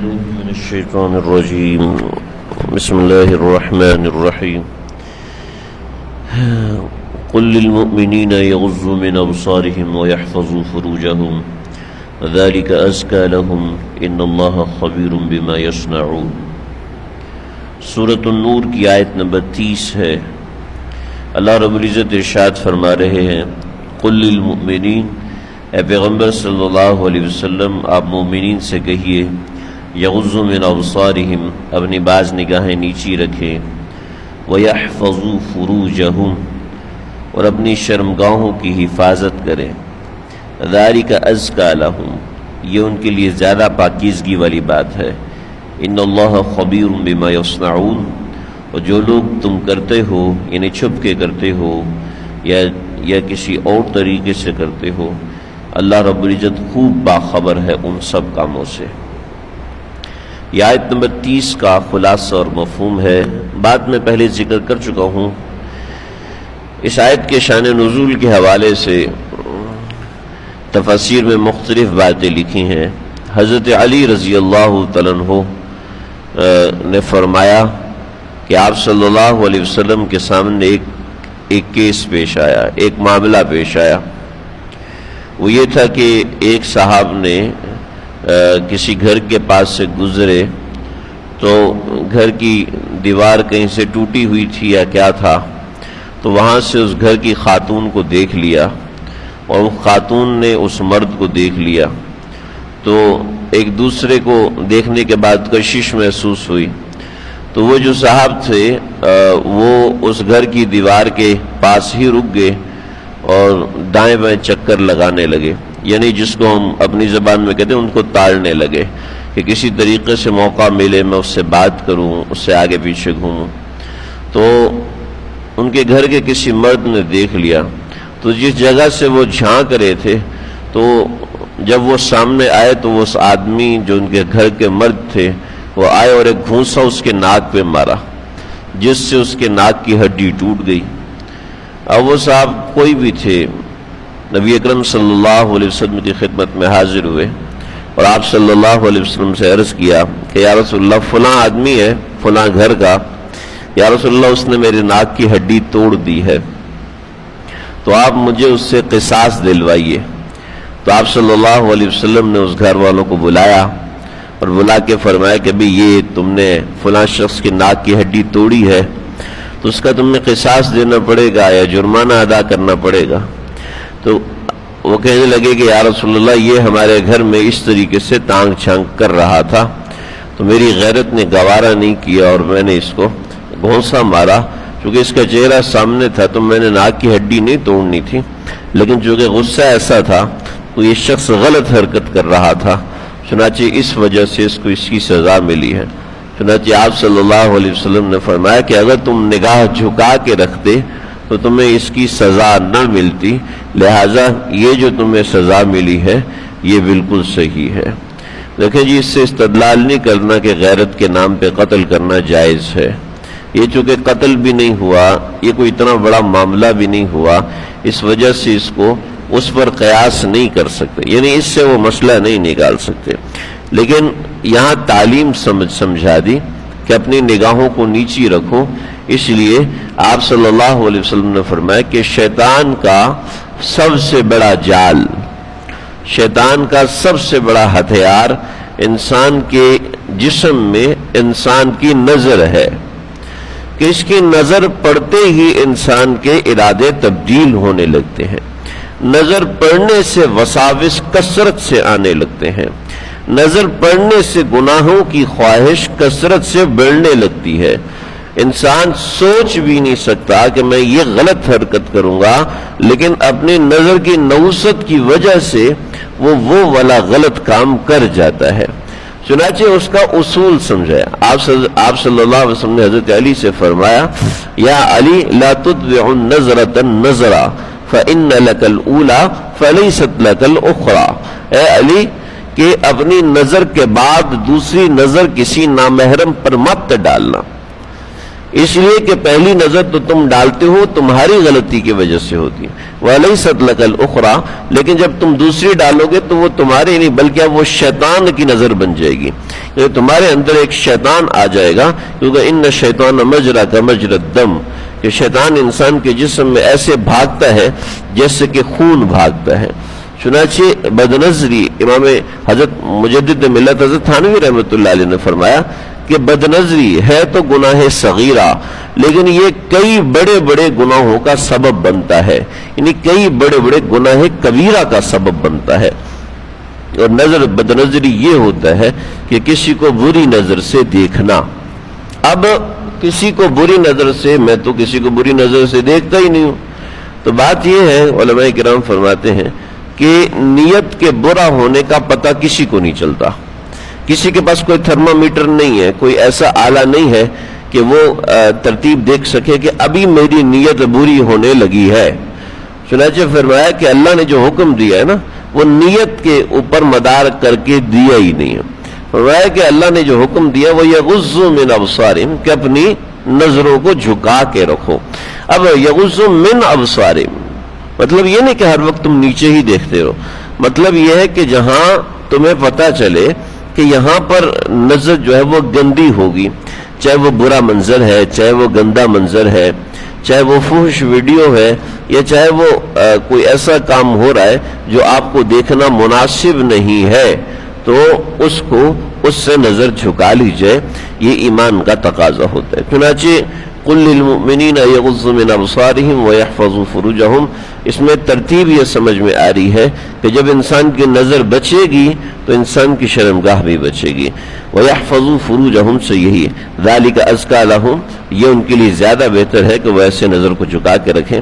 من الشيطان الرجيم بسم الله الرحمن الرحيم قل للمؤمنين يغضوا من أبصارهم ويحفظوا فروجهم ذلك أزكى لهم إن الله خبير بما يصنعون۔ سورۃ النور کی آیت نمبر 30 ہے۔ اللہ رب العزت ارشاد فرما رہے ہیں قل للمؤمنین، اے پیغمبر صلی اللہ علیہ وسلم آپ مومنین سے کہیے یغضوا من ابصارہم، اپنی بعض نگاہیں نیچی رکھیں، ویحفظوا فروجہم، اور اپنی شرمگاہوں کی حفاظت کریں، ذالک ازکیٰ لہم، یہ ان کے لیے زیادہ پاکیزگی والی بات ہے، ان اللہ خبیر بما یصنعون، اور جو لوگ تم کرتے ہو یعنی چھپ کے کرتے ہو یا کسی اور طریقے سے کرتے ہو، اللہ رب العزت خوب باخبر ہے ان سب کاموں سے۔ یہ آیت نمبر 30 کا خلاصہ اور مفہوم ہے۔ بعد میں پہلے ذکر کر چکا ہوں، اس آیت کے شان نزول کے حوالے سے تفاسیر میں مختلف باتیں لکھی ہیں۔ حضرت علی رضی اللہ تعالیٰ عنہ نے فرمایا کہ آپ صلی اللہ علیہ وسلم کے سامنے ایک کیس پیش آیا، ایک معاملہ پیش آیا۔ وہ یہ تھا کہ ایک صاحب نے کسی گھر کے پاس سے گزرے تو گھر کی دیوار کہیں سے ٹوٹی ہوئی تھی یا کیا تھا، تو وہاں سے اس گھر کی خاتون کو دیکھ لیا اور وہ خاتون نے اس مرد کو دیکھ لیا، تو ایک دوسرے کو دیکھنے کے بعد کشش محسوس ہوئی، تو وہ جو صاحب تھے وہ اس گھر کی دیوار کے پاس ہی رک گئے اور دائیں بائیں چکر لگانے لگے، یعنی جس کو ہم اپنی زبان میں کہتے ہیں ان کو تالنے لگے کہ کسی طریقے سے موقع ملے میں اس سے بات کروں، اس سے آگے پیچھے گھوموں۔ تو ان کے گھر کے کسی مرد نے دیکھ لیا، تو جس جگہ سے وہ جھانک رہے تھے تو جب وہ سامنے آئے تو وہ اس آدمی جو ان کے گھر کے مرد تھے وہ آئے اور ایک گھونسا اس کے ناک پہ مارا، جس سے اس کے ناک کی ہڈی ٹوٹ گئی۔ اب وہ صاحب کوئی بھی تھے، نبی اکرم صلی اللہ علیہ وسلم کی خدمت میں حاضر ہوئے اور آپ صلی اللہ علیہ وسلم سے عرض کیا کہ یا رسول اللہ فلاں آدمی ہے فلاں گھر کا، یا رسول اللہ اس نے میرے ناک کی ہڈی توڑ دی ہے، تو آپ مجھے اس سے قصاص دلوائیے۔ تو آپ صلی اللہ علیہ وسلم نے اس گھر والوں کو بلایا اور بلا کے فرمایا کہ بھی یہ تم نے فلاں شخص کی ناک کی ہڈی توڑی ہے تو اس کا تم نے قصاص دینا پڑے گا یا جرمانہ ادا کرنا پڑے گا۔ تو وہ کہنے لگے کہ یا رسول اللہ یہ ہمارے گھر میں اس طریقے سے تانگ چھانگ کر رہا تھا تو میری غیرت نے گوارا نہیں کیا اور میں نے اس کو گھونسا مارا، چونکہ اس کا چہرہ سامنے تھا تو میں نے ناک کی ہڈی نہیں توڑنی تھی، لیکن چونکہ غصہ ایسا تھا تو یہ شخص غلط حرکت کر رہا تھا، چنانچہ اس وجہ سے اس کو اس کی سزا ملی ہے۔ چنانچہ آپ صلی اللہ علیہ وسلم نے فرمایا کہ اگر تم نگاہ جھکا کے رکھتے تو تمہیں اس کی سزا نہ ملتی، لہٰذا یہ جو تمہیں سزا ملی ہے یہ بالکل صحیح ہے۔ دیکھیں جی، اس سے استدلال نہیں کرنا کہ غیرت کے نام پہ قتل کرنا جائز ہے۔ یہ چونکہ قتل بھی نہیں ہوا، یہ کوئی اتنا بڑا معاملہ بھی نہیں ہوا، اس وجہ سے اس کو اس پر قیاس نہیں کر سکتے، یعنی اس سے وہ مسئلہ نہیں نکال سکتے، لیکن یہاں تعلیم سمجھا دی کہ اپنی نگاہوں کو نیچی رکھو۔ اس لیے آپ صلی اللہ علیہ وسلم نے فرمایا کہ شیطان کا سب سے بڑا جال، شیطان کا سب سے بڑا ہتھیار انسان کے جسم میں انسان کی نظر ہے، کہ اس کی نظر پڑتے ہی انسان کے ارادے تبدیل ہونے لگتے ہیں، نظر پڑنے سے وساوس کثرت سے آنے لگتے ہیں، نظر پڑنے سے گناہوں کی خواہش کثرت سے بڑھنے لگتی ہے۔ انسان سوچ بھی نہیں سکتا کہ میں یہ غلط حرکت کروں گا، لیکن اپنی نظر کی نوست کی وجہ سے وہ والا غلط کام کر جاتا ہے۔ چنانچہ اس کا اصول سمجھایا۔ آپ صلی اللہ علیہ وسلم نے حضرت علی سے فرمایا یا علی لا تتبع النظرة النظرة فإن لك الأولى فليست لك الأخرى، اے علی کہ اپنی نظر کے بعد دوسری نظر کسی نامحرم پر مت ڈالنا، اس لیے کہ پہلی نظر تو تم ڈالتے ہو تمہاری غلطی کی وجہ سے ہوتی ہے، وَلَيْسَتْ لَكَ الْأُخْرَى، لیکن جب تم دوسری ڈالو گے تو وہ تمہاری نہیں بلکہ اب وہ شیطان کی نظر بن جائے گی، کیونکہ تمہارے اندر ایک شیطان آ جائے گا، کیونکہ ان الشیطان مجری کمجری الدم، کہ شیطان انسان کے جسم میں ایسے بھاگتا ہے جیسے کہ خون بھاگتا ہے۔ چنانچہ بدنظری امام حضرت مجدد ملت حضرت تھانوی رحمۃ اللہ علیہ نے فرمایا کہ بدنظری ہے تو گناہ صغیرہ، لیکن یہ کئی بڑے بڑے گناہوں کا سبب بنتا ہے، یعنی کئی بڑے بڑے گناہ کبیرہ کا سبب بنتا ہے۔ اور نظر بدنظری یہ ہوتا ہے کہ کسی کو بری نظر سے دیکھنا۔ اب کسی کو بری نظر سے، میں تو کسی کو بری نظر سے دیکھتا ہی نہیں ہوں، تو بات یہ ہے، علماء کرام فرماتے ہیں کہ نیت کے برا ہونے کا پتہ کسی کو نہیں چلتا۔ کسی کے پاس کوئی تھرمامیٹر نہیں ہے، کوئی ایسا آلہ نہیں ہے کہ وہ ترتیب دیکھ سکے کہ ابھی میری نیت بری ہونے لگی ہے۔ چنانچہ فرمایا کہ اللہ نے جو حکم دیا ہے نا، وہ نیت کے اوپر مدار کر کے دیا ہی نہیں ہے۔ فرمایا کہ اللہ نے جو حکم دیا وہ یغضوا من ابصارہم، کہ اپنی نظروں کو جھکا کے رکھو۔ اب یغضوا من ابصارہم مطلب یہ نہیں کہ ہر وقت تم نیچے ہی دیکھتے رہو، مطلب یہ ہے کہ جہاں تمہیں پتہ چلے کہ یہاں پر نظر جو ہے وہ گندی ہوگی، چاہے وہ برا منظر ہے، چاہے وہ گندا منظر ہے، چاہے وہ فحش ویڈیو ہے، یا چاہے وہ کوئی ایسا کام ہو رہا ہے جو آپ کو دیکھنا مناسب نہیں ہے، تو اس کو اس سے نظر جھکا لیجئے، یہ ایمان کا تقاضا ہوتا ہے۔ چنانچہ قل للمؤمنین یغضوا من ابصارہم ویحفظوا فروجہم، اس میں ترتیب یہ سمجھ میں آ رہی ہے کہ جب انسان کی نظر بچے گی تو انسان کی شرمگاہ بھی بچے گی۔ ویحفظوا فروجہم سے یہی ہے، ذالک ازکی لہم، یہ ان کے لیے زیادہ بہتر ہے کہ وہ ایسے نظر کو جھکا کے رکھیں۔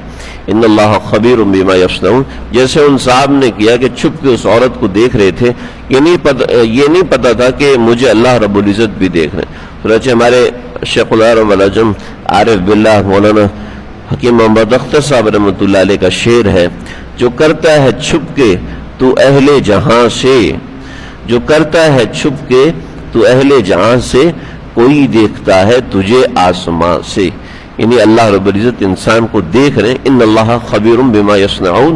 ان اللہ خبیر بما یصنعون، جیسے ان صاحب نے کیا کہ چھپ کے اس عورت کو دیکھ رہے تھے، یہ نہیں پتا تھا کہ مجھے اللہ رب العزت بھی دیکھ رہے ہیں۔ چنانچہ ہمارے شیخ العرب والعجم عارف باللہ مولانا حکیم محمد اختر صاحب رحمۃ اللہ علیہ کا شعر ہے، جو کرتا ہے چھپ کے تو اہل جہاں سے، جو کرتا ہے چھپ کے تو اہل جہاں سے، کوئی دیکھتا ہے تجھے آسمان سے، یعنی اللہ رب العزت انسان کو دیکھ رہے ہیں۔ ان اللہ خبیر بما یصنعون،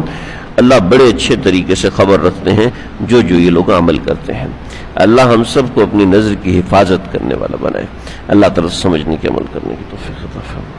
اللہ بڑے اچھے طریقے سے خبر رکھتے ہیں جو یہ لوگ عمل کرتے ہیں۔ اللہ ہم سب کو اپنی نظر کی حفاظت کرنے والا بنائے، اللہ تعالیٰ سمجھنے کے عمل کرنے کی توفیق عطا فرمائے۔